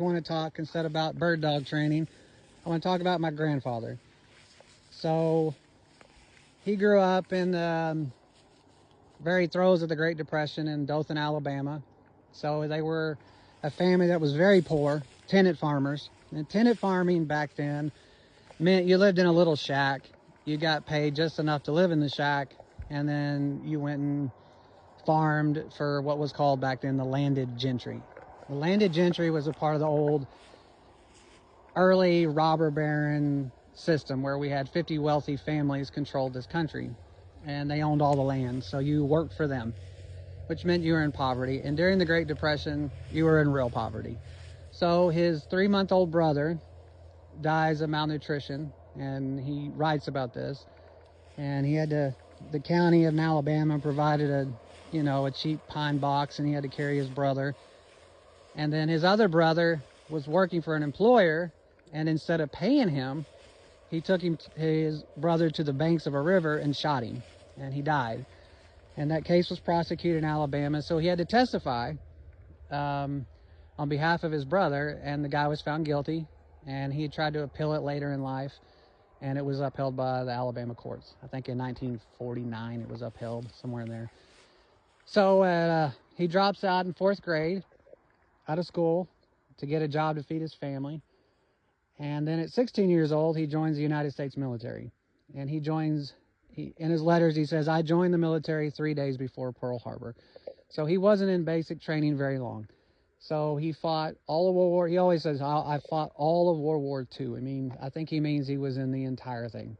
want to talk, instead about bird dog training, I want to talk about my grandfather. So he grew up in the very throes of the Great Depression in Dothan, Alabama. So they were a family that was very poor, tenant farmers. And tenant farming back then meant you lived in a little shack. You got paid just enough to live in the shack, and then you went and farmed for what was called back then the landed gentry. The landed gentry was a part of the old early robber baron system where we had 50 wealthy families controlled this country, and they owned all the land, so you worked for them, which meant you were in poverty. And during the Great Depression, you were in real poverty. So his 3-month-old brother dies of malnutrition, and he writes about this. And he had to, the county of Alabama provided a cheap pine box, and he had to carry his brother. And then his other brother was working for an employer, and instead of paying him, he took his brother to the banks of a river and shot him, and he died. And that case was prosecuted in Alabama, so he had to testify on behalf of his brother, and the guy was found guilty, and he had tried to appeal it later in life, and it was upheld by the Alabama courts. I think in 1949 it was upheld, somewhere in there. So he drops out in 4th grade, out of school, to get a job to feed his family. And then at 16 years old, he joins the United States military. And in his letters, he says, "I joined the military 3 days before Pearl Harbor." So he wasn't in basic training very long. So he fought all of World War, he always says, "I fought all of World War II. I think he means he was in the entire thing.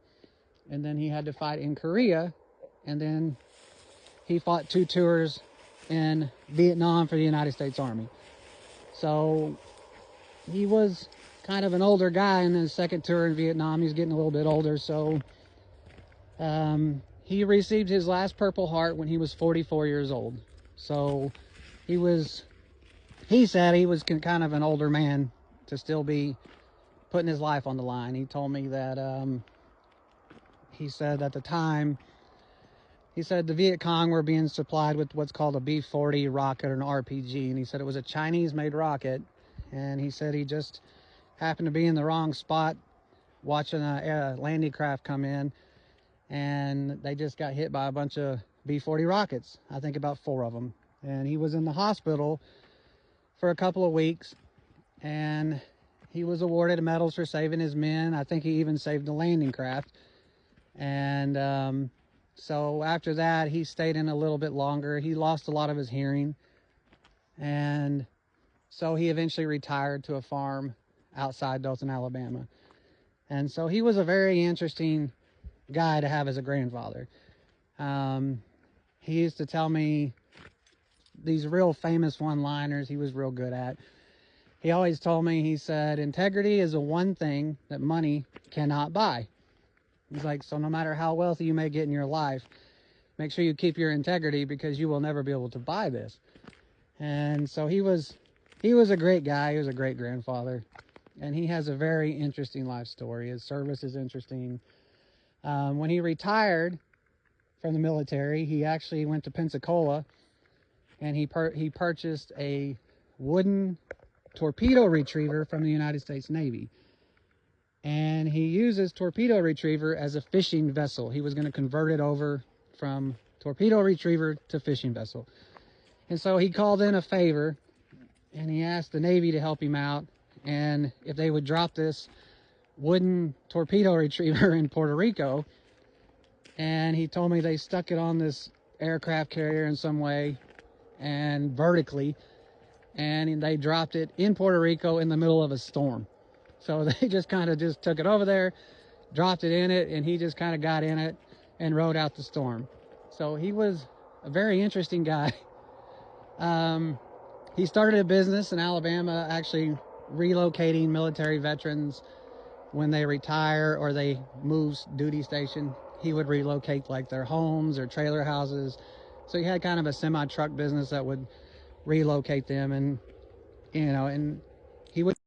And then he had to fight in Korea, and then he fought 2 tours in Vietnam for the United States Army. So he was kind of an older guy in his 2nd tour in Vietnam. He's getting a little bit older. So he received his last Purple Heart when he was 44 years old. So he said he was kind of an older man to still be putting his life on the line. He told me that he said at the time, he said the Viet Cong were being supplied with what's called a B-40 rocket, or an RPG, and he said it was a Chinese-made rocket, and he said he just happened to be in the wrong spot watching a landing craft come in, and they just got hit by a bunch of B-40 rockets, I think about 4 of them. And he was in the hospital for a couple of weeks, and he was awarded medals for saving his men. I think he even saved the landing craft. And so after that, he stayed in a little bit longer. He lost a lot of his hearing, and so he eventually retired to a farm outside Dothan, Alabama. And so he was a very interesting guy to have as a grandfather. He used to tell me these real famous one-liners he was real good at. He always told me, he said, "Integrity is the one thing that money cannot buy." He's like, so no matter how wealthy you may get in your life, make sure you keep your integrity, because you will never be able to buy this. And so he was a great guy. He was a great grandfather. And he has a very interesting life story. His service is interesting. When he retired from the military, he actually went to Pensacola, and he purchased a wooden torpedo retriever from the United States Navy. And he used his torpedo retriever as a fishing vessel. He was going to convert it over from torpedo retriever to fishing vessel. And so he called in a favor, and he asked the Navy to help him out, and if they would drop this wooden torpedo retriever in Puerto Rico. And he told me they stuck it on this aircraft carrier in some way, and vertically, and they dropped it in Puerto Rico in the middle of a storm. So they just took it over there, dropped it in it, and he just kind of got in it and rode out the storm. So he was a very interesting guy. He started a business in Alabama, actually relocating military veterans when they retire or they move duty station. He would relocate like their homes or trailer houses. So he had kind of a semi-truck business that would relocate them, and and he would